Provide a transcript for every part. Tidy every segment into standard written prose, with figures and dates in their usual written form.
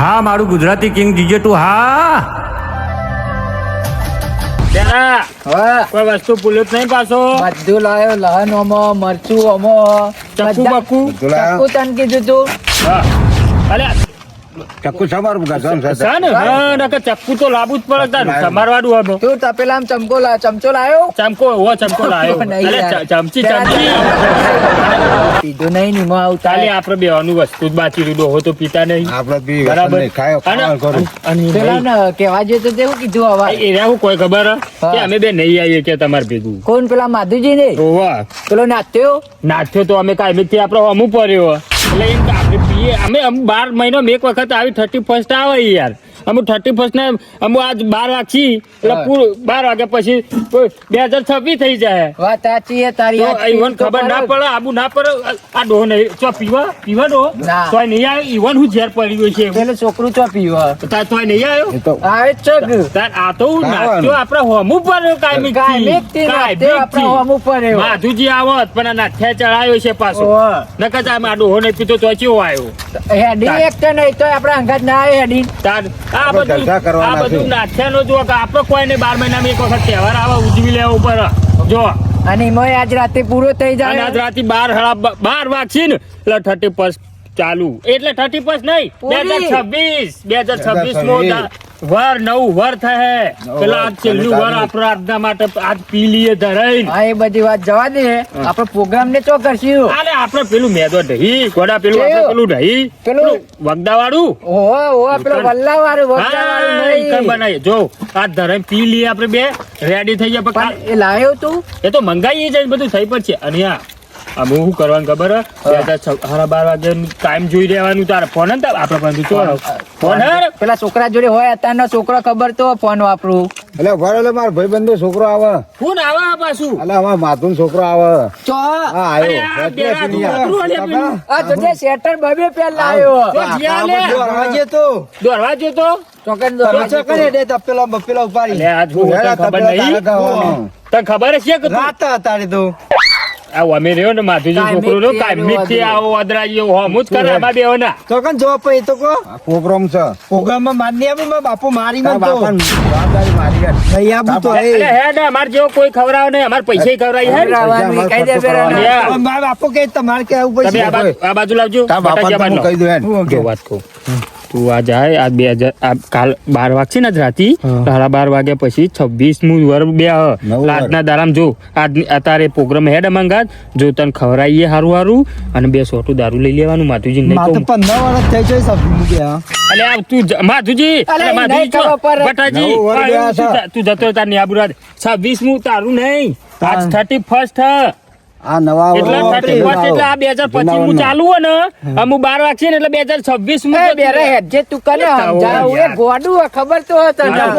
હા મારું Gujarati king GJ તું હા કોઈ વસ્તુ ભૂલ્યો જ નહીં પાછો. બધું લાયો લહણ ઓમો મરચું ઓમો ચક્કુ બક્કુ ચક્કુ તને કીધું તું. અરે ચક્કુ સમારું છે ને હા નકર ચક્કુ તો લાવવું જ પડે તારું સમારવાનું હવે તું તપેલામાં ચમચો લાયો ચમકો એવો ચમકો લાવ્યો નહીં અરે યાર. ચમચી પીધું નહીં નીમો આવતા ખાલી આપણે બેવાનું વસ્તુ જ બાકી રહ્યું ડોહો તો પીતા નહીં આપડે બી બરાબર ખાયો કરું પેલા ને કેવા જોઈએ તો તેવું કીધું હવા એ હું કોઈ ખબર હે? કે અમે બે નહીં આવીએ કે તમારે ભેગું કોણ પેલા માધુજી ને ઓવા પેલો નાત્યો નાથ્યો તો અમે કાયમી થી આપણે અમુક પડ્યો એટલે એમ કે આપણે પીએ અમે 12 મહિનો એક વખત આવી 31st આવે યાર અમે 31st ને અમે આજ 12 વાગી એટલે પૂરું 12 વાગ્યા પછી 2026 થઈ જાય વાત સાચી હે તારી તો ઈવન ખબર ના પડે આબુ ના પડે આ ડોહ નહીં ચો પીવા ડો ના. તોય નહીં આવે ઈવન હું ઝેર પડ્યું છે પેલું છોકરું ચો પીવો તાર તોય નહીં આવ્યો એ તો આવે ચક તાર આ તો હું નાચ્યો આપણે હોમું પડ્યો કાયમી કાયમિક થી નાત્યો આપણે હોમું પડ્યો. માધુજી આવત પણ આ નાથ્યા ચડાયો છે પાછો ઓહો. નકર આ ડોહો નહીં પીતો તો કેવો આવ્યો હેડી એક તો નહીં તો આપણે અંગાત ના આવે હેડી તાર આ આપણે બધું જલસા કરવાના આ બધું છે. નાથ્યાનો જો કે આપણે કોઈને 12 મહિનામાં એક વખત તહેવાર આવે ઉજવી લેવા ઉપર જો અને એમાં આજ રાતે પૂરો થઈ અને જાય આજ રાતે 12 વાગશે ને એટલે 31 ચાલુ એટલે 31 નહીં પૂરી. 2026 માં વર નવું વર થાય પેલા આજ છેલ્લું વર આપણે આજના માટે આજ પી લઈએ ધરાઈ હા એ બધી વાત જવા દે આપણે પ્રોગ્રામ ને ચો કરશું અરે આપણે પેલું મેદો દહીં ગોડા પેલું આપણે પેલું દહીં પેલું વગદા વાળું ઓહો પેલો વલ્લા વાળું વગડા વાળું હા ઈ કઈ નહીં. બનાવીએ જો આ ધરાઈ પી લઈએ આપણે બે રેડી થઈ જાય પણ પણ એ લાયો તું એ તો મંગાઈએ જાય બધું થઈ પડશે અને આ અમે શું કરવાનું ખબર હે? 12:30 વાગે ટાઈમ જોઈ રહેવાનું તારે ફોન હે ને તારે? આપણે પાસે તો ફોન હે ને? પેલા છોકરા જોડે હોય અત્યારનો છોકરો ખબર તો ફોન વાપરું એટલે ભરે એટલે મારો ભાઈબંધો છોકરો આવે ફોન આવે આ પાછું એટલે અમારા માધુન છોકરો આવે ચો હા અરે આવ્યો આ બેરા તું કતરું આલે પેલું? આ જોજે શેટર બબે પેલ લાયો તો જ્યાં લે. દોડવા જ્યો તો? ચોકન દો અલે આ જો તને ખબર નહીં તને ખબર છે કે તું? આ અમે રહ્યો ને માધુજી કાયમિક છોકરો રહ્યો થી કાયમિક થી આવો અદરાજીઓ હોમું જ કરે આમાં બેઓ ના પ્રોગ્રામ છે તારા બાપાને જવાબદારી મારી યાર. એટલે હે ને અમાર જેવો કોઈ ખવડાવે નહીં અમાર પૈસા ખવડાવી હે ને? રાવાનું કહી દે પેલા અને આ આ બાજુ લાવજો તારા બાપાને તો હું કહી દઉં હેન. જો વાત કહું તું આ જાય આ 2000 આ કાલ 12 વાગશે ને આજ રાતી 12:30 વાગ્યા પછી 26મું વર બે નવું વર. આજના દારામ જો આજ અત્યારે પ્રોગ્રામ હેડ મંગાત જો તને ખવડાવીએ હારું હારું અને 2 સોટું દારૂ લઈ લેવાનું માધુજી નહીં તો અલે આ તું માધુજી અલે અલે માધુજી નહીં ખબર પડે. બટાજી નવું વર ગયા છે. તું જતો તાર ની આબરૂ 26મું તારું નહીં આજ 31st હે આ નવા એટલે 31 એટલે આ 2025 ચાલુ હે ને અમુ 12 વાગશે ને એટલે 2026 એ બેરે હેડજે તું કને સમજાવ એ ગોડું હે, ખબર તો હે તને હા.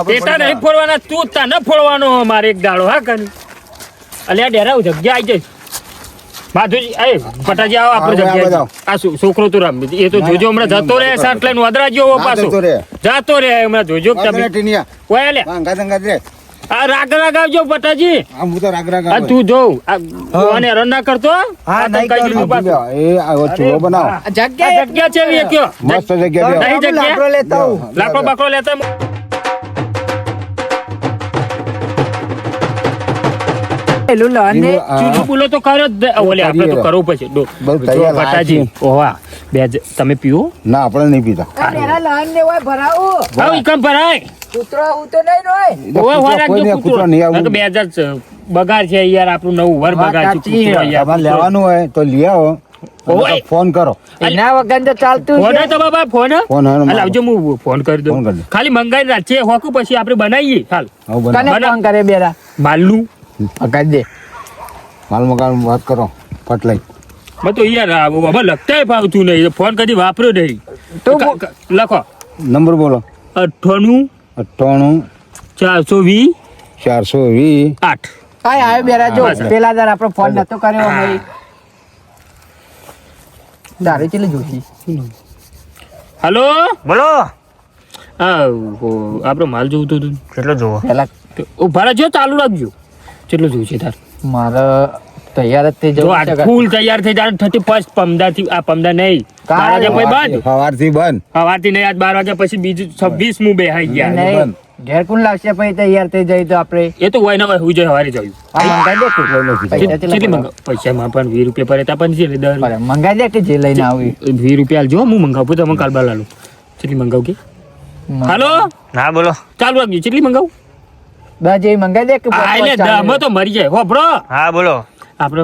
પેટા નહીં ફોડવાના તું તને ફોડવાનો મારે એક દાડો હા કન અલ્યા ડેરા જગ્યા આવી જાય માધુજી એ પટાજી આવો આપણે આવો, જગ્યા આવો. આ છોકરો તું રમ એ તો જોજો હમણાં જતો રહે સાટ લઈને વદરા જેવો પાછો જતો રહે હમણાં જોજો કે તમે કોઈ લે આ રાગ રાગ આવજો પટાજી આ તું જો અને રન ના કરતો આ તને કહી દીધું પાછું. આ જગ્યા આ જગ્યા છે એ કયો મસ્ત જગ્યા બે. નહીં જગ્યા લાકડો લેતા આવું. લાકડો બાકડો લેતા પેલું લહણ ને ચૂલો બુલો તો કર્યો જ દે. ઓલે આપણે તો કરવું પડશે બધું તૈયાર પટાજી ઓવા તમે પીવો ના આપણે નહીં પીતા આ બેરા લહણ ને હોય ભરાવું આવ ઈકમ ભરાય કૂતરો ઉતો નહીં હોય ઓવે હોરાક કોઈને જો કૂતરો નહીં આવું. 2000 બગાડ છે યાર આપણું નવું વર વાત બગાડ છે સાચી. કૂતરો યાર. તમારે લેવાનું હોય તો લઈ આવો ઓય. ફોન કરો એના વગર તો ચાલતું ફોન છે. હે તો બાબા ફોન હે? ફોન હે ને હાલ આવજો હું ફોન કરી દઉં ફોન કરી દે. ખાલી મંગાઈ રાખીએ હોકું પછી આપણે બનાવીએ હાલ આવું કને બનાવો. ફોન કરે બેરા માલનું પકડ દે માલ મકાન વાત કરો ફટ લઈ મેં તો યાર હવે લખતાય ફાવતું નહીં ફોન કદી વાપર્યો નહીં તો લખો નંબર બોલો 98 98 420 420 8 કાય આયો બેરા જો હા, સર. પેલા દર આપણો ફોન નતો કર્યો ભાઈ દારૂ ચીલી જોતી હલો બોલો આપણો માલ જોવું તો કેટલો જોવો પેલા ઉભા રહેજો ચાલુ રાખજો કેટલો જોવું છે તાર મારે તૈયાર જ થઈ જો જવું આ છે ફૂલ તૈયાર થઈ જાય 31 પમદાથી આ પમદા નહીં 12 વાગ્યા પછી બંધ સવારથી બંધ. સવારથી નહીં આજ 12 વાગ્યા પછી બીજું 26 મુ બેહાઈ ગયા નહીં ઘેર કોણ લાવશે પછી તૈયાર થઈ જાય તો આપણે એ તો હોય ને હોય હું જઈ હવારે જોયું આ મંગાઈ દે તું. પૈસા કેટલી કેટલા મંગાવ પૈસામાં પણ 20 રૂપિયા પડે તા પણ છે ને 10 પડે? મંગાઈ દે કે જે લઈને આવી 20 રૂપિયા આલજો હું મંગાવું તો તમે કાલબા લાલું કેટલી મંગાવ કે હાલો હા બોલો ચાલુ રાખજો કેટલી મંગાવું દસ જેવી મંગાઈ દે કે આ એટલે દમ તો મરી જાય હો બ્રો હા બોલો આપણે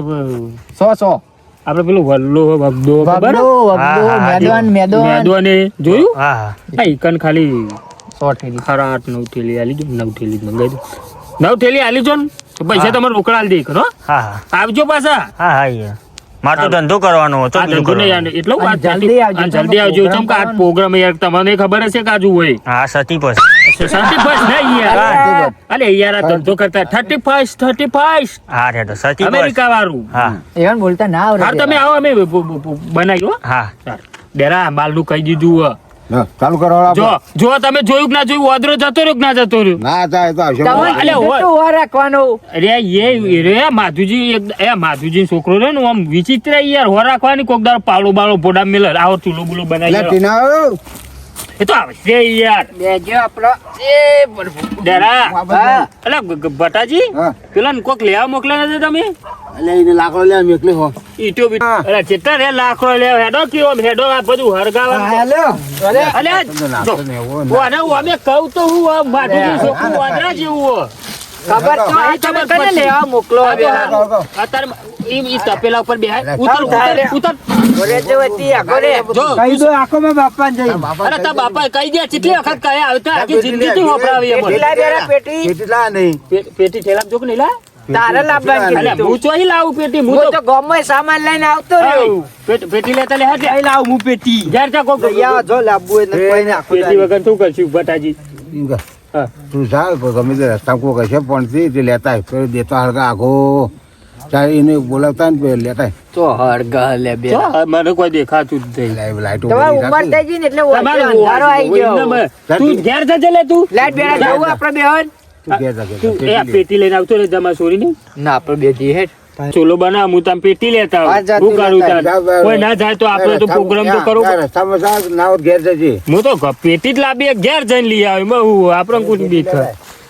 100 આપણે પેલું વલ્લો વગદો ખબર વગડો વગડો હા, મેદવાન મેદવાન મેદવાને જોયું હા હા આ ઈકન ખાલી 100 થેલી ખરા 8-9 થેલી આલી જો 9 થેલી જ મંગાવી દો 9 થેલી આલી જો ને તો પૈસા તમારે રોકડા આલી દે કરો હા હા આવજો પાછા હા હા યાર મારે તો ધંધો કરવાનો હતો આ ધંધો નહીં યાર, એટલો અને વાત જલ્દી આવજો. જલ્દી આવજો program ચમ કે આ કરવાનો. પ્રોગ્રામ યાર તમને ખબર હશે કે આજુ હોય હા સતી પછી શાંતિ બસ નહીં યાર અલે યાર આ ધંધો કરતા 35 હા રે તો સતી અમેરિકા વાળું હા એવન બોલતા ના આવડે હા તમે આવો અમે બનાવ્યો હા ડેરા માલનું કહી દીધું હો. હા, ચાલુ કરો જો જો તમે જોયું કે ના જોયું ઓદરો જતો રહ્યો કે ના જતો રહ્યો ના થાય તો આવશે. તમે અલે, કીધું હોય. તું વાર રાખવાનો રે માધુજી માધુજી છોકરો રે ને આમ વિચિત્ર યાર હો રાખવાની કોક દાડો પાવડો બાળો પોડા મેલર આવો ચૂલો બુલો એટલે બનાવી ટીના આવ્યો? એ તો આવશે યાર બેજો આપણો એ ડેરા હા. અલા ભટાજી હા. પેલા કોક લેવા મોકલ્યા નથી તમે એટલે એને લાકડો લે મેકલે હો. ઈટો બીટો અલા ચેટલા રે લાકડો લે હેડો કયો આમ હેડો આ બધું હરગાવા અલે જો, હું આને હું અમે કહું તો હું આ માધુજી છોકરું વાંદરા જેવું હો. ખબર તો આ તમે કને લેવા મોકલો હવે અત્યારે ઈ તપેલા ઉપર બેહાય ઉતર ઘરે જવતી આ ઘરે જો કહી દો આખો માં બાપા જઈ અરે તા બાપા કહી દે કેટલી વખત કહ્યા આવતા આખી જિંદગી થી વપરાવી એમ પેલા બેરા પેટી કેટલા નહીં પેટી થેલા જોક નહીં લા તારે લાવવાની અલે કીધું હું ચોહી લાવું પેટી હું હું તો ગામમાં સામાન લઈને આવતો રહ્યો પેટી લેતા લે હાજે લાવ હું પેટી ઘેર જા કોક જો લાવવું એટલે કોઈને આખું પેટી વગર શું કરશું બટાજી એમ કે, હા તું ચાલ ગમે તે રસ્તા કોઈ કશે પણ તે લેતા આય. પછી દેતા હળગા આખો ચાલ એને બોલાવતા ને પછી લેતા આય. તો હરગા લે બે જો, મને કોઈ દેખાતું જ નહીં લાઈટો તમારી બધી ઉંમર રાખી. થઈ ગઈ ને એટલે તમારે અંધારો આવી ગયો તું ઘેર જજે લે તું લાઈટ બેરા જવું આપણે બેહન તું ઘેર જા, ઘેર જા. તું એ આ પેટી લઈને આવતો રે જમા સોરી ને ના આપણે બે જી હેઠ ચોલો બનાવ હું તમે પેટી લેતા આ આવું. જાતું હું કરું લેતા તાર કોઈ ના જાય તો આપણે તો પ્રોગ્રામ તો કરવો ત્યાં રસ્તામાં ચાલ, ના હોય તો ઘેર જજે. હું તો પેટી જ લાવી ઘેર જઈને લઈ આવી હું આપણે કોઈ બીક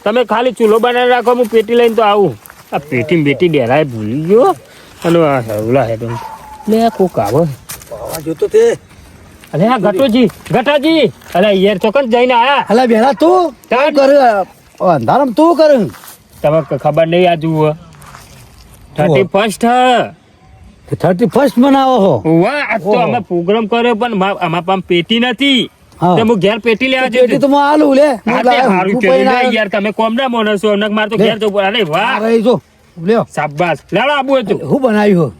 તમે ખાલી ચૂલો બનાવી રાખો હું પેટી લઈને તો આવું આ પેટી બેટી ડેરાય ભૂલી ગયો અને આ હવલા હેડો લે કોક આવો અલે આ ગટાજી અલે યાર ચોકન જઈને આયા અલા બેલા તું તાન કર અંધારામ તું કર તમે ખબર નહીં આ જુઓ 31 31 મનાવો હો વાહ આ તો અમે પ્રોગ્રામ કર્યો પણ આમાં પણ પેટી નથી હા. તો હું ઘેર પેટી લેવા પેટી જતો તો માં આલુ લે હા, તે હારું કર્યું ને યાર તમે કોમ ના માણસ છો નક માર તો ઘેર જવું અરે વાહ રહી જો લ્યો શાબાશ લાડો આબુ હતું હું બનાવ્યું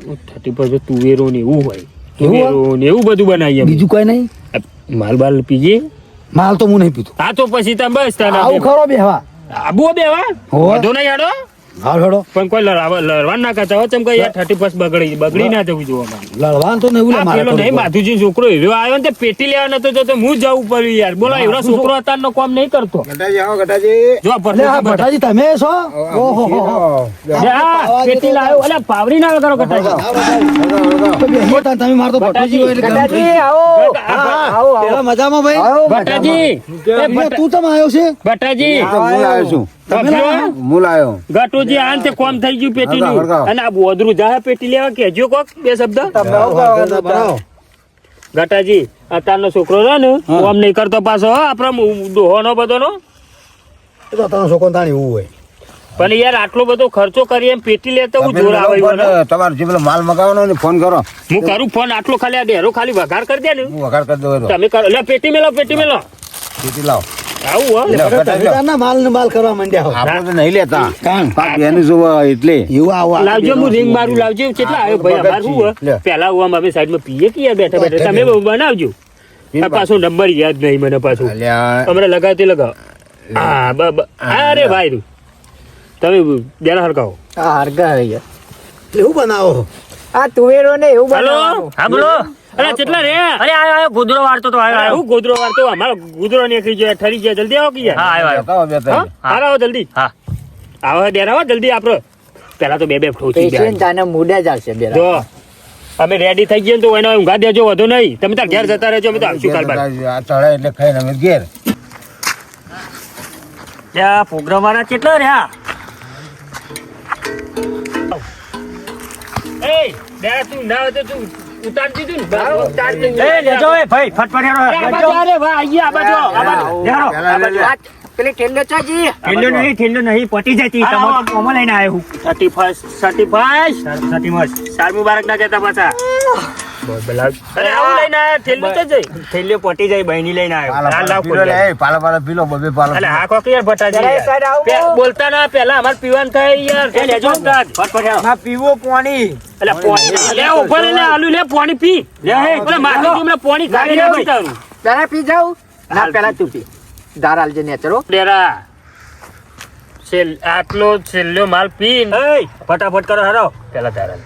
હો 30 તુવેરો ને એવું હોય એવું હોય? તુવેરો ને એવું બધું બનાવીએ બીજું કઈ નહીં માલ બાલ પીજે માલ તો હું નહીં પીતો આ તો પછી તમે બસ આવું ખરો બેહવા આબુ બેવા હોવે. વધુ નહીં યાડો હાલ હેડો પણ કોઈ લડવા ના કરતા હોય તેમ કે યાર 31 બગડી ના જવું જોવા લડવાનું તો નહીં આ મારે પેલો નહીં માધુજી છોકરો હીરો આવ્યો ને તે પેટી લેવા નતો જતો હું જવું પડ્યું યાર બોલો એવડો છોકરો અત્યારનો કામ નહીં કરતો ગટાજી આવો, ગટાજી. જો એટલે આ ભટાજી તમે છો ઓહો હો હો. પેટી લાવ્યો અલ્યા પાવડી ના કરો કટાજી તો બેહો તાન તમે માર તો ભટાજી હોય એટલે ગમ ગટાજી થઈ. આવો હા, હા. આવો પેલા મજામાં ભાઈ આવો બટાજી એટલે તું તમે આવ્યો છે બટાજી તો હું લાવ્યો છું. હું લાવ્યો. ગટુજી આન તે કોમ થઈ ગયું પેટીનું હળગાવ. અને આ બોદરું જા પેટી લેવા કેજો કોક બે શબ્દ બનાવો ગટાજી અત્યારનો છોકરો છે ને કોમ નહીં કરતો પાછો હો, આપણો દોહોનો બધોનો એ તો તારો છોકરો તાણી એવું હોય પણ યાર આટલો બધો ખર્ચો કરી એમ પેટી લેતો હું જોર આવે એવું ને. તમારે જે પેલો માલ મગાવવાનો ને ફોન કરો. હું કરું ફોન આટલો ખાલી આ ડેરો ખાલી વઘાર કરી દે ને હું વઘાર કરી દઉં. તમે કરો એટલે પેટી મેલો પેટી લાવો. આવું હો લ્યો, તમે ગટાજી લાવો. તારના માલ ને માલ કરવા માંડ્યા હો આપણે તો નહીં લેતા. કાં? બાકી એનું જોવા એટલે એવું આવો લાવજો હું રિંગ મારું લાવજો કેટલા આવ્યો ભાઈ અમાર શું હો? લે. પેલા હું આમ અમે સાઈડમાં પીએ કે યાર બેઠા બેઠા તમે બનાવજો આ પાછો નંબર યાદ નહીં મને પાછું અલ્યા, હમણાં લગાવતી લગાવો હા અરે ભાઈ તમે બેલા હરકાવો આ હરગા રહી ગયા. એવું બનાવો આ તુવેરો ને એવું હાલો બનાવવાનું. હા બોલો અરે કેટલા રે અરે આયો ગોદરો વાળતો તો આયો હું ગોદરો વાળતો અમારો ગોદરો નીકળી ગયો ઠરી ગયા જલ્દી આવો કે યાર હા આયો બતાવો બે ત્રણ. હા આવો જલ્દી હા આવો ડેરા આવો જલ્દી આપડે પેલા તો બે ઠોચી પેશન્ટ તાને મૂડે જ આવશે બેરા જો અમે રેડી થઈ ગયા ને તો એનો ઊંઘા દેજો વધુ નહીં. તમે તાર ઘેર જતા રહેજો, અમે તો આવશું કાલ બાદ. આ ચડે એટલે ખાઈને અમે ઘેર. ત્યાં પ્રોગ્રામ વાળા કેટલા રહ્યા? એ બે તું ના હોય તો તું ઉતારી દીધું ને ઉતારી દીધું. એ લેજો એ ભાઈ ફટફટ હેરો. આ બાજુ અરે વાહ આઈએ આ બાજુ આ બાજુ. હેરો. પેલા લે, લે. પેલી ઠેલો ચાજી ઠેલો નહીં પટી જતી. તમારો કોમો લઈને આવ્યો હું. 31 સાલ મુબારક ના કહેતા પાછા. અરે આવું લઈને આયા થેલું તો જઈ. ઠેલો પટી જાય બહેની લઈને આવ્યો. લાલ લાવ પીલો લે, એ પાલા પાલા પીલો, બબે પાલા અલે આ કોક યાર ભટાજી જરા એ side આવો. બોલતા ના પેલા અમાર પીવાનું થાય યાર. એ લેજો ફટફટ હેરો. ના પીવો પાણી અલે પાણી લે ઉપર લે આલુ લે પાણી પી લે હે એટલે માથે તું પાણી ખાઈ લે તારું પેલા પી જાવ ના પેલા તું પી દાર આલજે નેચરો ડેરા આટલો છેલ્લો માલ પી એ ફટાફટ કરો હેરો. પેલા તારા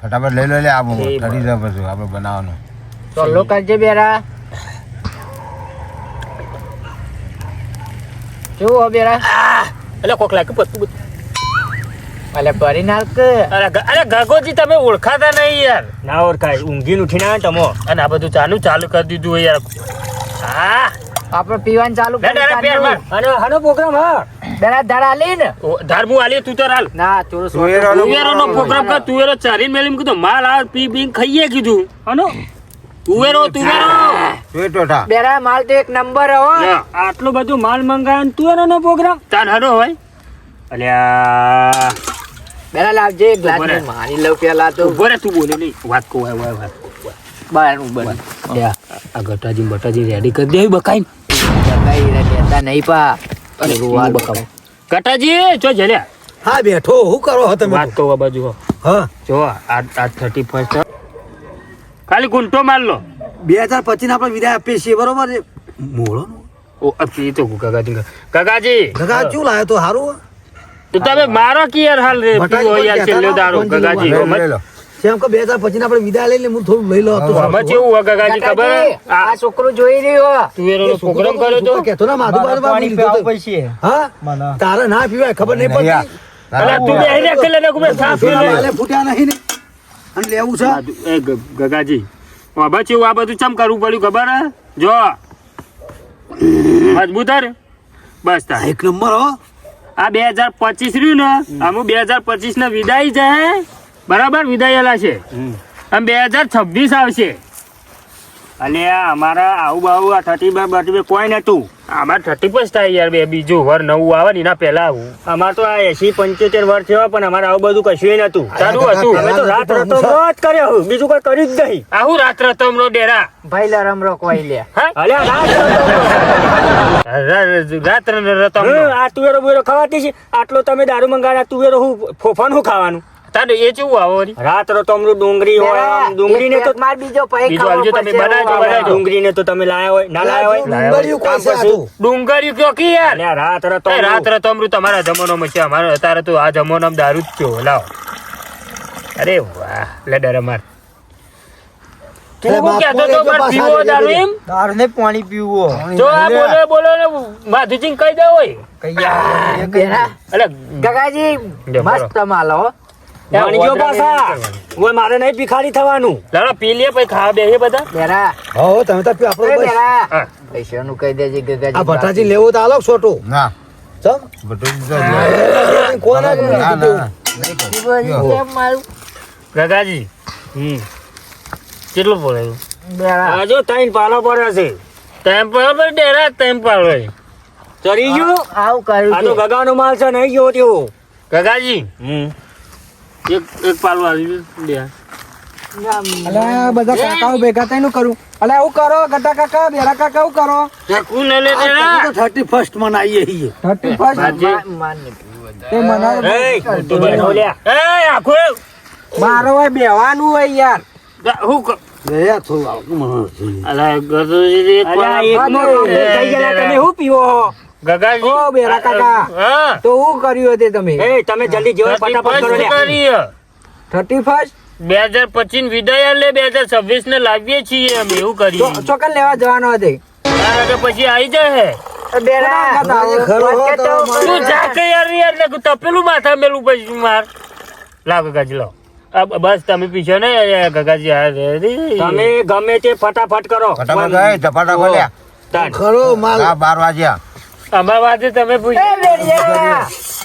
ફટાફટ લઈ લો લે, આ એ ઠરી જાય પછી આપણે બનાવવાનું. ચોલ્લો કરજે બેરા કેવું હો બેરા એટલે કોક લાગે પતું અલે ભરી નાલ કે અરે ગગોજી તમે ઓળખાતા નહીં યાર. ના ઓળખાય ઊંઘીને ઉઠીને આવ્યા તમો. અને આ બધું ચાલુ કરી દીધું હોય યાર. હા આપણે પીવાનું ચાલુ લે ડેરા પેર માર. અને હાનો પ્રોગ્રામ હા. બેરા દાર આલી ને ધારમુ આલી તું તો હાલ. ના ચોરો તુવેરો નો પ્રોગ્રામ કર. તુવેરો ચારીને મેલીને કીધું માલ આ પી પી ખાઈએ કીધું. હનો તુવેરો જોઈ ટોઠા. બેરા માલ તો એક નંબર હો આટલું બધું માલ મંગાવ્યો તુવેરો નો પ્રોગ્રામ. તાર હરો હોય અલ્યા બેરા લાવજે એક ગ્લાસ બરાબર. મારી લઉં પેલા તો ઉભો રે તું બોલે નહીં વાત કો હોય વાત કો બાર ઉબર આ ગટાજી રેડી કરી દે બકાઈ કઈ લેતા નહીં પા અરે રૂવાલ બકાવ ગટાજી જો જલ્યા હા બેઠો હું કરો હો તમે વાત કહું આ બાજુ હો. હા જો આ 31 ખાલી ગુંટો માર લો 2025 આપણે વિદાય આપીએ છીએ બરોબર છે મોળો ઓ અપી તો ગગાજી ગગા શું લાયો તો હારું તો તમે મારો કે યાર હાલ રે બટાજી પીવો યાર પણ છેલ્લો કહેતા દારૂ હતા, ગગાજી લઈ લો. જેમ કે 2025 આપણે વિદાય લઈ લે હું થોડું લઈ લો તો આમાં કેવું હોય ગગાજી ખબર હે? આ છોકરો જોઈ રહ્યો તુવેરોનો પ્રોગ્રામ કર્યો તો કેતો ના માધુ બાજુ હા તારે ના પીવાય ખબર નહીં નહીં, પડતી અલા તું બે હેને કે લેને કુમે સાફ કરી લે. માલે ફૂટ્યા નહીં ને અને લેવું છે એ ગગાજી બાબા ચેવું આ બધું ચમ કરવું પડ્યું ખબર હે જો મજબૂત હે બસ તાર એક નંબર હો આ 2025 રહ્યું ને આમ 2025 ને વિદાય જાય બરાબર વિદાય આલા છે આમ 2026 આવશે અને અમારા આવું બાવું આ 30 કોઈ નતું અમારે 31 થાય યાર બે બીજું વર નવું આવે ને એના પહેલા આવું અમાર તો આ 80-75 વર્ષ થયો પણ અમારે આવું બધું કશું નતું. તારું હતું અમે તો રાત રતો જ કર્યો બીજું કોઈ કર્યું જ નહીં. આવું રાત્ર તમરો ડેરા ભાઈ લરમ રોકવાઈ લે અલ્યા રાત્ર રતમ આ તુવેરો બુવેરો ખવાતી છે આટલો તમે દારૂ મંગાવ્યા તુવેરો હું ફોફાનું ખાવાનું તારે એ કેવું આવો વળી? રાત રો તમરું ડુંગળી હોય આમ ડુંગળીને તો માર બીજો પૈ બીજો આવજો તમે બનાવજો. ડુંગળીને તો તમે લાયા હોય ના લાયા હોય ડુંગળીયું કોઈ છે આટલું? ડુંગળી કયો કી યાર અલ્યા રાત રો એ રાત્ર તમરું તમારા જમાનામાં છે અમારે અત્યારે તો આ જમાનામાં દારૂ જ થયો લાવો અરે વાહ લે ડરે માર તું અરે બાપ, કહેતો તો બોલે માર જો પીવો પાછા દારૂ લેજે. એમ દારૂ પાણી પીવું જો આ બોલો ને માધુજી કહી દે હોય બેરા અલે ગગાજી લે, મસ્ત માલ હો વાણીજો પાછા ઓય મારે નહીં ભિખારી થવાનું લાડો પી લે પછી ખાવા બેહે બધા બેરા હો તમે તો પીવો આપણો એ બસ બેરા હા. પૈસાનું કહી દેજે ગગાજી આ ભટ્ટાજી લેવું તો આલો છોટું ના ચમ બધું કોણ ના ના કેમ મારું ગગાજી કેટલું બોલાયું બેરા આ જો ત્રણ પાલો પડે છે ટાઈમ પર ડેરા ટાઈમ પર હોય ચડી ગયું આવું કર્યું આ તો છે. ગગાનો માલ છે નહીં ગયો ત્યો ગગાજી એક પાલું આવી દે અલા બધા કાકાઓ ભેગા થઈને કરું અલા આવું કરો ગટા કાકા બેરા કાકા આવું કરો ઠાકુર ને લે ડેરા 31 મનાઈએ છીએ 31 બાજી માર નહીં પીવું. તે મનાવે એ તું બેઠો લ્યા એ આખો મારો હોય બેવાનું હોય યાર હું લે થોડું આવતું મને અલા ગગજી એક અલ્યા પાલું- એકનો થઈ ગયેલા તમે શું પીવો ગગાજી ઓ બેરા કાકા. હા તો હું કર્યું હતું તમે એ તમે જલ્દી જેવો ફટાફટ કરો લ્યા 31 2025 વિદાય લે 2026 ને લાવીએ છીએ અમે એવું કર્યું ચોકન લેવા જવાનો હતો તારા તો પછી આવી જાય બેરા તું જા કે યાર ને તપેલું માથા મેલું પછી માર લાવ ગગાજી લાવ બસ તમે પીછો ને ગગાજી તમે ગમે તે ફટાફટ કરો ફટાફટ ગઈ ઝપાટા બોલ્યા ખરો માલ 12 વાગ્યા અમાર વાતે તમે પૂછો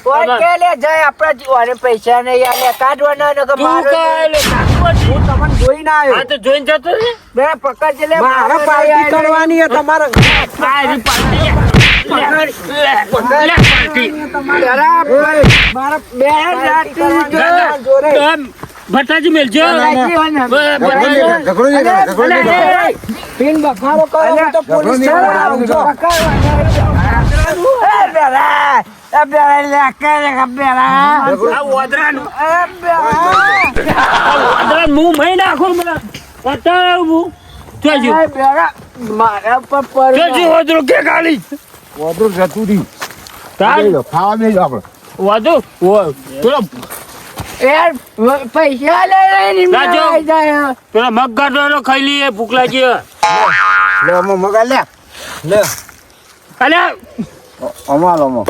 આપડા જીવાને પૈસા નહીં આલે કાઢવાના ને કે તું મારો કાલે હું તમને જોઈને આવ્યો આ તો જોઈને જતો રે બેરા પકડ લે મારે પાર્ટી કરવાની છે તમારે પારી પારી મારા બેરા રાતી જોરે ભટ્ટાજી મેલજો પીન બખારો કરો હું તો પોલીસ હું મહી નાખું મને બતાવું મારા પર વધુ કે ગાલી વધુ જતું રહ્યું તાર ખાવા દે આપણે વધુ પેલો પૈસા લે પેલા મગ ગાઢો ખાઈ લઈએ ભૂખ લાગી લે અમો મગા લે લે અલ્યા અમાલ અમો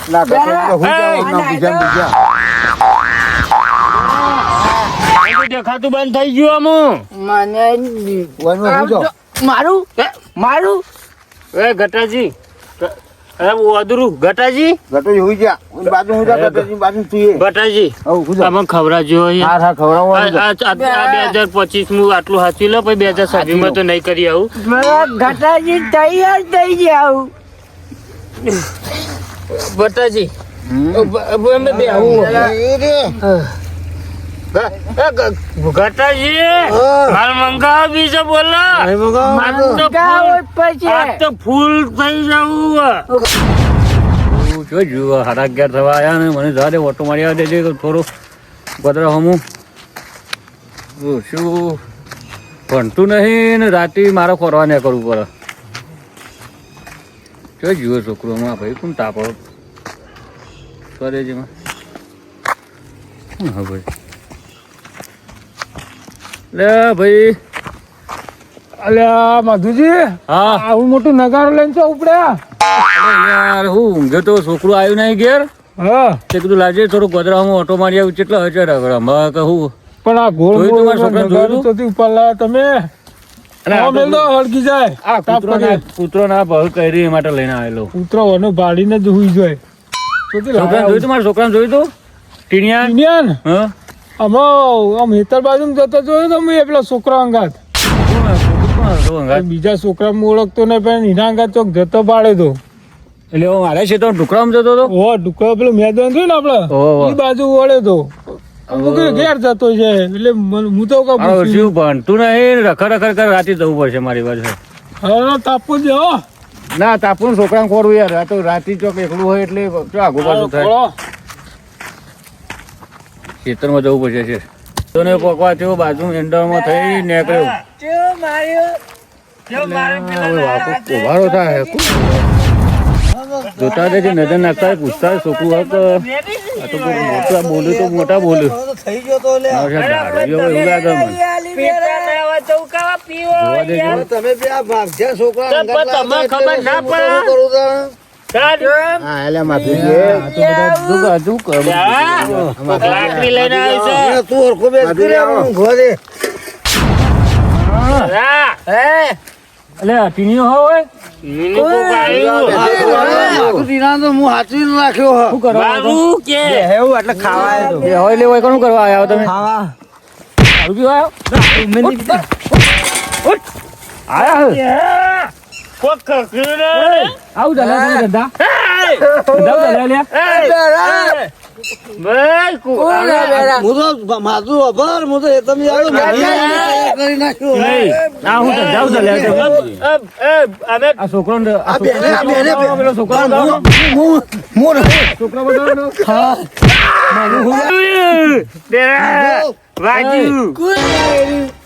ના તો હું જાવ ના બીજા દેખાતું બંધ થઈ ગયું અમુ મને વનમાં હું જાવ મારું એ ગટાજી અદરું ગટાજી ગટો હોઈ જા બાજુ હું જા ગટો બાજુ તું ગટાજી હું જા તમે ખવરાજો હા હા ખવરાવો આ 2025 હું આટલું હાચી લો પછી 2026 માં તો નહીં કરી આવું ઘટાજી તૈયાર થઈ જાવ બટાજી અમે બે ગટાજી માલ મંગાવો બીજો બોલો આજ તો ફૂલ થઈ જવું જો હારા 11 થવા આવ્યા ને મને જાડે ઓટો મારી આવવા દેજે થોડું ગોદરા હમું શું ભણતું નહીં ને રાતે મારે ખોરવા ને કરવું પડે જો જુઓ છોકરોમાં ભાઈ કોણ તાપો કરેજીમાં હા ભાઈ લે ભાઈ અલ્યા મધુજી હા આવું મોટું નગારો લઈને તો ઉપડ્યા યાર હું ઊંઘે તો છોકરું આવ્યું નહીં ઘેર હા તે કીધું લાજે થોડું ગોદરામાં ઓટો મારી આવ્યું કેટલા હજાર હમણાં કહું પણ આ ગોળ જોયું ગોળ તમારા છોકરાને જોયું? નગારું તો ઉપર લાયા તમે આ મેલ દો હળગી જાય આ કૂતરો ના ભાવ કરી માટે લઈને આવેલો કૂતરો ઓનો ભાડીને જ હુઈ જાય છોકરાને જોયું તું મારા છોકરાને જોયું તું ટીણિયા ઇન્ડિયન હા આમ હેતર બાજુ જતો જોયો તો મેં પેલા છોકરા અંગાત બીજા છોકરા ઓળખતો નહીં પણ એના અંગાત ચોક જતો પાડે તો એટલે મારા છે તો ટુકડામાં જતો હતો ઓ ડુકડો પેલું મેદાન થયું ને આપડે એ બાજુ વળે તો ઘેર જતો છે એટલે હું તો શું ભણતું નહીં રખડ રખડ કર રાતે જવું પડશે મારી બાજુ હવે તાપવું જ હો ના તાપું છોકરાને ખોરવું યાર આ તો રાતે ચોક એકલું હોય એટલે આગુ બાજુ થાય ખેતરમાં જવું પડશે છે તો ને પકવા થયો બાજુ એન્ડરમાં થઈ નીકળ્યો ઉભારો થાય જોતા જે નજર નાખતા હોય પૂછતા હોય છોકરું હોય તો આ તો મોટા બોલ્યું તો મોટા બોલ્યું એવું લાગે મને જોવા દેજો તમે બે આ ભાગજા છોકરા તમે ખબર ના પડે હા એટલે માથું તું ઓળખો બે ઘરે અલે ટીણીઓ હોય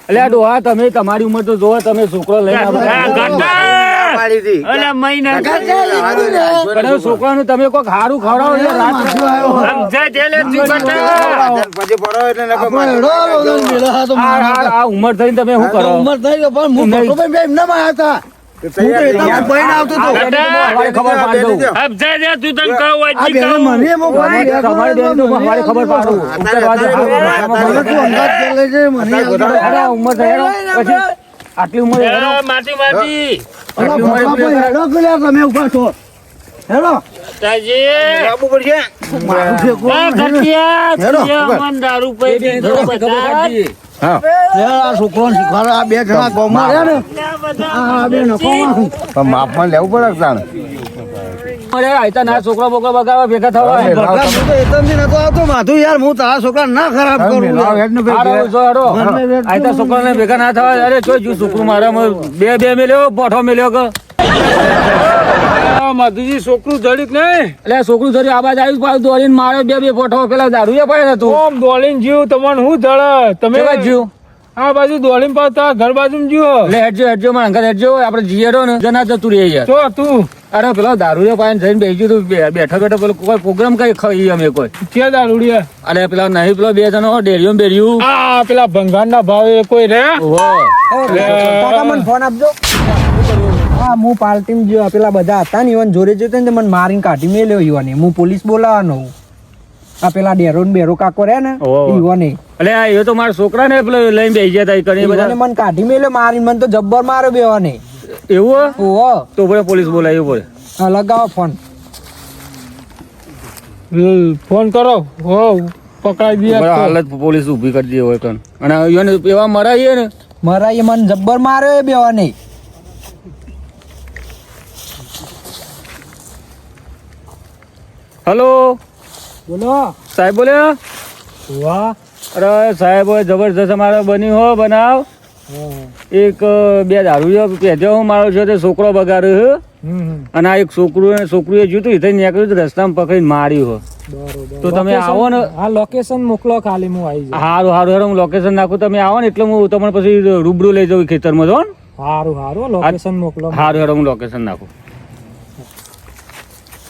અલ્યા ડોહા તમે તમારી ઉંમર તો જોવો તમે છોકરો લઈને છોકરાનું તમે કોઈ સારું ખવડાવો આ ઉંમર થઈને તમે શું કરો ઉંમર થઈ ગયો પણ હું એમના હતા તૈયાર બહીને આવતો તો. અમારે ખબર પાડજો. अब जा जा तू तन कहू આ હજી બેને કહું મને એમાં અમારે બેન તો અમારે ખબર પાડો. મને તું અંગાત કે લઈ જાય, મને અરે ઉંમર થઈ હેડો. પછી આટલી ઉંમર હેડો. માટી માટી અલા, બાપા, હેડો પેલા તમે ઉભા છો. હેડો. તાજી આવવું પડશે. મારું ઠેકું. આ ઘટિયા હેડો, તું ઉભા. મન દારૂ પી દીધો બધા હા. આ છોકરોને શીખવાડો, આ બે જણા ગામમાં રહ્યા ને, આ બે નફામાં. પણ માપમાં લેવું પડે કે તાણે. અરે આયતા ના છોકરા બોકરા બગાડવા ભેગા થવા. ભગવાન, હું તો એતનથી નતો આવતો, માથું યાર, હું તારા છોકરા ના ખરાબ કરું. હારો જો હેડો. આયતા છોકરાને ભેગા ના થવા. અરે જો જો છોકરું મારા બે મેલ્યો પોઠો મેલ્યો કે માધુજી છોકરું જડીક નહીં એટલે છોકરું ધરી આ બાજુ આવ્યું પાછું દોડીને માર્યો બે પોઠો પેલા દારૂ પડે હતું. ઓમ દોડીને જીવ તમને હું જડે તમે કેવા જીવ આ બાજુ દોડીને પાછા ઘર બાજુ જીવો એટલે હેડજો મારા અંકલ હેડજો આપણે જીએડો ને જના જતું રહીએ યાર. તો તું અરે પેલો દારૂ પાઈને જઈને બેસી ગયું તું બેઠો પેલો કોઈ પ્રોગ્રામ કઈ ખાઈ અમે કોઈ કે દારૂડિયા અરે પેલા નહીં પેલો બે જણો ડેરીઓ બેર્યું આ પેલા ભંગારના ભાવે કોઈ રે મને ફોન આપજો હા હું પાર્ટીમાં જો પેલા બધા હતા ને ઈવન જોડે જોતે ને મને મારીને કાઢી મેલ્યો ઈવને હું પોલીસ બોલાવવાનો આ પેલા ડેરો ને બેરો કાકો રે ને ઈવને એટલે એ તો મારા છોકરા ને પેલો લઈને બેસી ગયા હતા ઘણી બધા મને કાઢી મેલ્યો મારીને મને તો જબ્બર માર્યો બેવાને એવું ઓહો તો પડે પોલીસ બોલાવ્યું પડે. હા લગાવો ફોન ફોન કરો હો પકડાઈ દે હાલત પોલીસ ઉભી કરી દે હોય કણ અને એને એવા મરાઈએ ને મારા એ મને જબ્બર માર્યો એ બેવાને હલો બોલો સાહેબ બોલ્યા વાહ અરે સાહેબ જબરજસ્ત અમારે બન્યું હો બનાવ એક બે દારૂ પહેજો હું મારો છો તે છોકરો બગાડ્યો અને આ એક છોકરું જોતું એ નીકળ્યું તો રસ્તામાં પકડીને માર્યું હો તો તમે આવો ને હા લોકેશન મોકલો ખાલી હું આવી સારું સારું હું લોકેશન નાખું તમે આવો ને એટલે હું તમને પછી રૂબરૂ લઈ જાઉં ખેતરમાં જો ને સારું સારું લોકેશન મોકલો સારું હું લોકેશન નાખું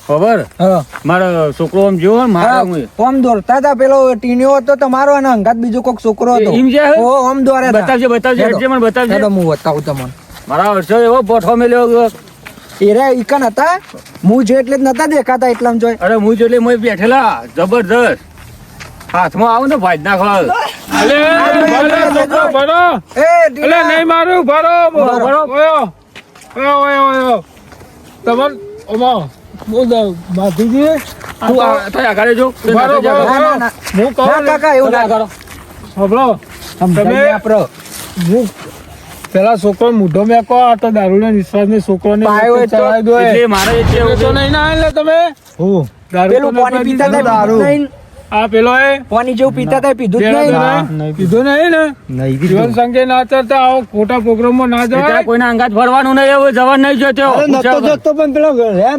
ખબર હા મારો છોકરો આમ જોવો ને મારા હું ઓમ દોરતા હતા પેલો ટીણીઓ હતો તમારો અને અંગાત બીજો કોક છોકરો હતો એમ છે? ઓ ઓમ દોરે બતાવજે હટજે મને બતાવજે હું બતાવું તમને મારા વર્ષો એવો પોઠો મેલ્યો એરા ઈકન હતા હું જો એટલે જ નતા દેખાતા એટલામાં જોઈ અરે હું જોઈ મોય બેઠેલા જબરદસ્ત હાથમાં આવો ને ભાજ નાખો ભરો એ એટલે નહીં મારું ભરો ભરો. તમાર ઓમાં માધુજી તું આગળ જો ભરો ભરો ના, ના. હું કહું ના, ને, કાકા એવું ના કરો સાંભળો સમજાવી આપરો હું પેલા છોકરો મૂઢો મેકો આ તો દારૂના નિશ્વાસને છોકરોને પાયો એટલે- ચડાવી દો એટલે મારે એ તો નહીં ના એટલે તમે દારૂ પેલું તો પાણી નથી પીતા હતા દારૂ. પીધું જ નહીં. આ પેલો એ પાણી જેવું પીતા હતા પીધું જ નહીં પીધું નહીં ને જીવન સંગે ના ચડતા આવો ખોટા પ્રોગ્રામમાં ના જવાય કોઈના અંગાત ફરવાનું નહીં એવું જવાનું નહીં જોતો પણ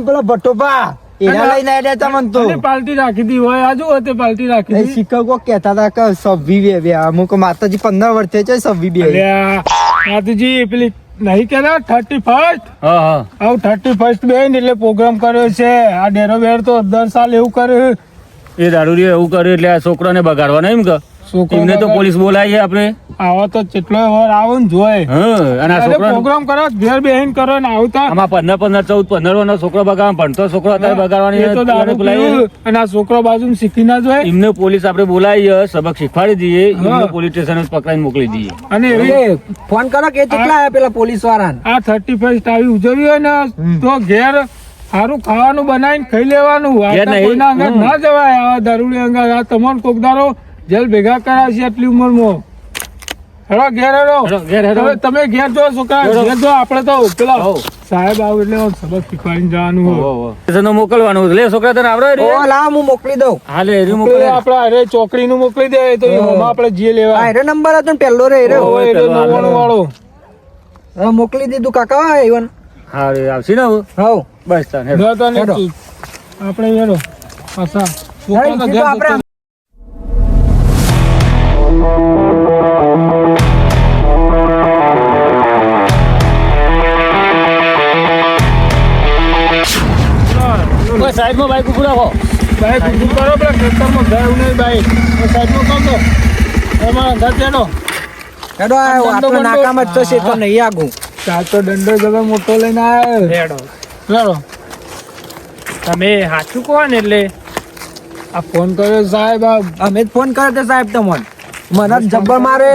પેલો ભટ્ટોપા એના લઈને આવ્યા હતા મને તો અને પાલટી રાખી દી હોય આજુ હોતે પાલટી રાખી એ દી શિક્ષકો કહેતા હતા કે સવ્વી બે અમુક માતાજી 15 વર્ષે છે સવ્વી બે અલ્યા, માતુજી પેલી નહીં કેતા 31st હા હા આવું 31st બેન એટલે પ્રોગ્રામ કર્યો છે આ ડેરો બેર તો 10 સાલ એવું કર્યું એ દારૂડિયો એવું કર્યું એટલે આ છોકરાને બગાડવાનો એમ કે છોકરો એમને તો પોલીસ બોલાવીએ આપણે આવો તો કેટલો વાર આવો ને જોય હા અને આ છોકરા પ્રોગ્રામ કરો ઘેર બેહીન કરો ને આવતા આમાં 15 14 નો છોકરો બગાડવા ભણતો છોકરો અત્યારે બગાડવાની એ તો દારૂ બોલાવીએ. પીવું અને આ છોકરો બાજુ શીખી ના જોય એમને પોલીસ આપણે બોલાવીએ સબક શીખવાડી દઈએ એમને પોલીસ સ્ટેશન પકડાઈને મોકલી દઈએ અને એવી ફોન કરો કે કેટલા આયા પેલા પોલીસ વાળા આ 31st આવી ઉજવવી હોય ને તો ઘેર સારું ખાવાનું બનાવીને ખાઈ લેવાનું ઘેર આ નહીં. કોઈના અંગત ના જવાય આવા દારૂડી અંગત આ તમામ કોકદારો જેલ ભેગા કર્યા છે આટલી ઉંમરમાં હેડો ઘેર હેડો હેડો, ઘેર હેડો. તમે ઘેર જો છોકરા હેડો. ઘેર જો આપણે તો પેલા હોવ. સાહેબ આવ એટલે સબક શીખવાડીને જવાનું હોય સ્ટેશનનો મોકલવાનું લે છોકરા તને આવડે રે ઓ લાવ હું મોકલી દઉં હા લે એરી પેલો મોકલે આપડા અરે ચોકડી નું મોકલી દે તો એમાં આપણે જીએ લેવા આ એનો નંબર હતો ને પહેલો રે એરો ઓય, એટલે 99 વાળો હવે મોકલી દીધું કાકા ઈવન હા રે આવશે ને હવે? હવ બસ તાન હેડો. જો તો ને હેડો. આપણે હેડો પાછા છોકરા તો ઈ ઘેર તો આપણે જતા ઓય, સાઈડમાં બાઈક ઉભું રાખો બાઈક ઊભું કરો પેલા ખેતરમાં ગયા નહીં બાઈક સાઈડમાં કામ તો એમાં ઘર ચેડો હેડો આ આપણે નાકામ જ થશે તો નહીં આગું સાચો દંડો જબર મોટો લઈને આવ્યો હેડો લેડો તમે સાચું કહો ને એટલે આ ફોન કર્યો સાહેબ અમે જ ફોન કર્યો તો સાહેબ તમને મને જબ્બર મારે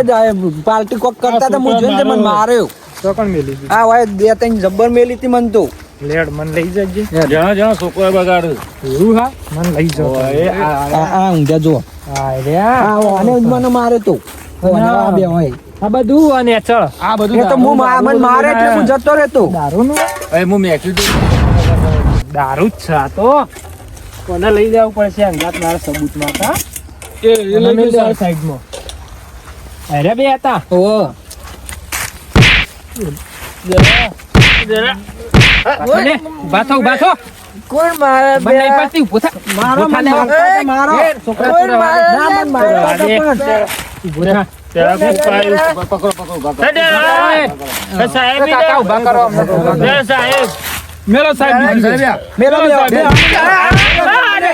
પાર્ટી કોક કરતા તો હું જોઈને મને માર્યો તો કોણ મેલી આ હોય 2-3 જબ્બર મેલી હતી મને તો લેડ મને લઈ જજે જણા છોકરો બગાડ્યું એવું હા મને લઈ જાઓ આ ઊંધા જો આને મને મારે તો આ બે હોય આ બધું અને ચલ આ બધું એ તો હું મને મારે એટલે હું જતો રહેતો દારૂ નું હવે હું મેક્યું તું દારૂ જ છે આ તો કોને લઈ જવું પડશે અંગાત મારા સબૂત માં એ લઈ જાવ સાઈડ માં અરે બે હતા ઓ ઉભા થો કોણ મારે મને નહીં પાડતી, ઊભો થા. મારો ઊભો થા મને ને. મારો છોકરા કોઈ છોકરા મારે ના, ના, મને મારે. ઊભો થા. કાકા ઉભા કરો અમને. સાહેબ મેલો સાહેબ બીજું. મેલો મેલો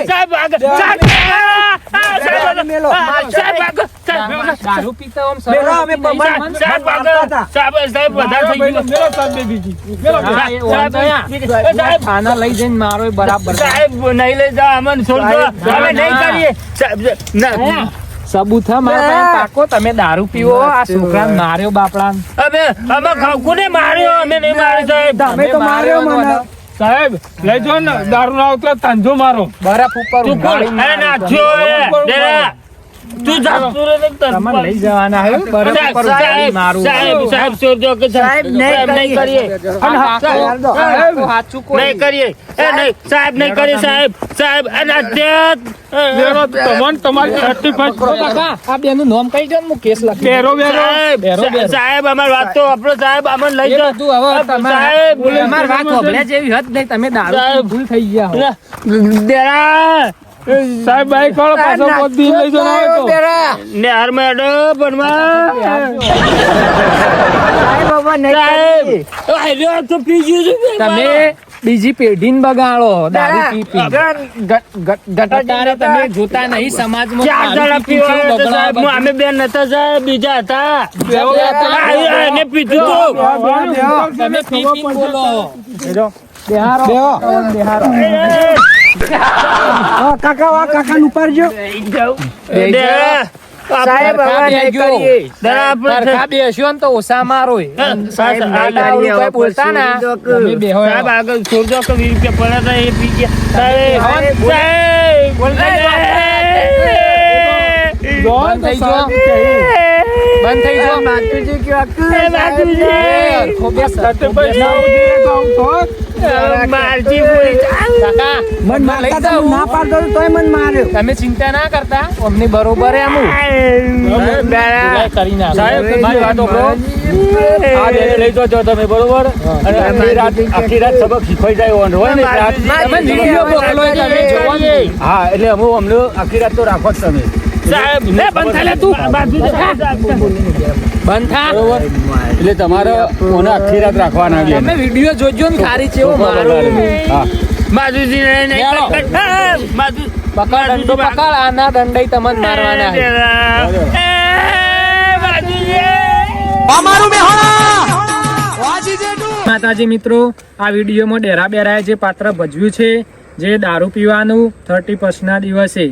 સાહેબ, મેલો દારૂ પીતા આમ સરળ મેલો અમે નહીં, પમાડ સાહેબ મારતા હતા. મેલો સાહેબ બે બીજી. મેલો હા, એ વાંધો અહીંયા. સાહેબ. આના લઈ જઈને મારો એ બરાબર સાહેબ નહીં લઈ જાઓ અમને છોડજો અમે નહીં કરીએ સાહેબ ના સબૂત હા મારા પાસે પાકો તમે દારૂ પીવો આ છોકરાને માર્યો બાપડા અમે કોને માર્યો અમે નહીં માર્યો સાહેબ તમે તો માર્યો મને સાહેબ લઈ જાઓ ને દારૂ ના આવતો ધંધો મારો બરફ ઉપર તું કોણ અરે નાખ્યો એ ડેરા તું જાતું રે તમને લઈ જવાના હે બરફ ઉપર ઉતારી મારું સાહેબ છોડજો કે સાહેબ નહીં કરીએ અને સાહેબ સાચું કોઈ નહીં કરીએ એ નહીં સાહેબ નહીં કરીએ સાહેબ અને બેરો તમન તમારી સર્ટિફાઈડ કાકા આ બેનું નામ કઈ દો હું કેસ લખી બેરો બેરો સાહેબ અમાર વાત તો આપણો સાહેબ અમને લઈ જાઓ બધું હવે તમારે સાહેબ અમાર વાત હોભળ્યા જેવી હત નહીં તમે દારૂ ભૂલ થઈ ગયા હો ડેરા સાહેબ બાઈક વાળો પાછો બધી લઈ જવાનો હતો ને હાર મેડો બનવા બાબા નહીં સાહેબ આયરો તો પી ગયું છે તમે બીજી પેઢીને બગાડો દારૂ પી પી ગટારે તમે જોતા નહીં સમાજમાં ચાર જણા પીવા હતા સાહેબ હું અમે બે નતા સાહેબ બીજા હતા એને પીધું હતું તમે પી પી બોલો બેહારો કાકા વા કાકા ઉપાડજો સાહેબ હવે નહીં કરીએ સરખા બેસ્યો ને તો ઓછા મારો સાહેબ બોલતા ના તમે બેહો સાહેબ આગળ છોડજો કે 20 રૂપિયા પડ્યા હતા એ પી ગયા સાહેબ સાહેબ બંધ થઈ જો બંધ થઈ જો માતુજી ક્યાં મારજી બોલી કાકા મન મારતા તો હું ના પાડતો હતો તોય મન માર્યો તમે ચિંતા ના કરતા અમને બરોબર એમ કરી ના સાહેબ મારી વાતો કરો આ બેને લઈ જજો તમે બરોબર અને આખી રાત સબક શીખવાઈ જાય એવો હોય ને રાત તમે વિડિયો મોકલો તમે જોવાનું હા એટલે અમને આખી રાત તો રાખો જ તમે સાહેબ ને બંધ થાય તું બંધ થા બરોબર એટલે તમારે કોને આખી રાત રાખવાના છે તમે વિડિયો જોજો ને ખારી છે એવું મારો હા માધુજી હેલો. માધુ પકડ દંડો પકડ આના દંડઈ તમને મારવાના છે માતાજી મિત્રો આ વિડીયોમાં ડેરા બેરાએ જે પાત્ર ભજવ્યું છે જે દારૂ પીવાનું 31 ના દિવસે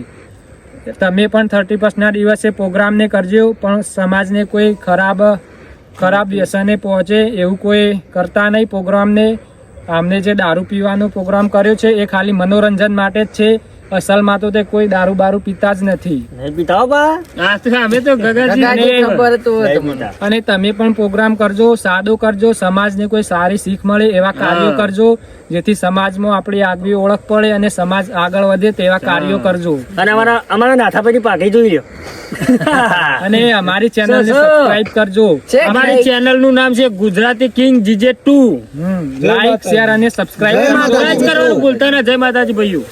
તમે પણ 31 ના દિવસે પ્રોગ્રામને કરજો પણ સમાજને કોઈ ખરાબ વ્યસને પહોંચે એવું કોઈ કરતા નહીં પ્રોગ્રામને આમને જે દારૂ પીવાનો પ્રોગ્રામ કર્યો છે એ ખાલી મનોરંજન માટે જ છે અસલમાં તો તે કોઈ દારૂ બારૂ પીતા જ નથી અમે તો અને તમે પણ પ્રોગ્રામ કરજો સાદો કરજો સમાજને કોઈ સારી શીખ મળે એવા કાર્યો કરજો જેથી સમાજમાં આપણી આગવી ઓળખ પડે અને સમાજ આગળ વધે તેવા કાર્યો કરજો અને અમારા નાથા પછી પાટી જોઈ લ્યો અને અમારી ચેનલ ને સબસ્ક્રાઇબ કરજો અમારી ચેનલ નું નામ છે Gujarati king GJ 2 like share અને સબસ્ક્રાઇબ કરવાનું ભૂલતા ના. જય માતાજી ભાઈઓ.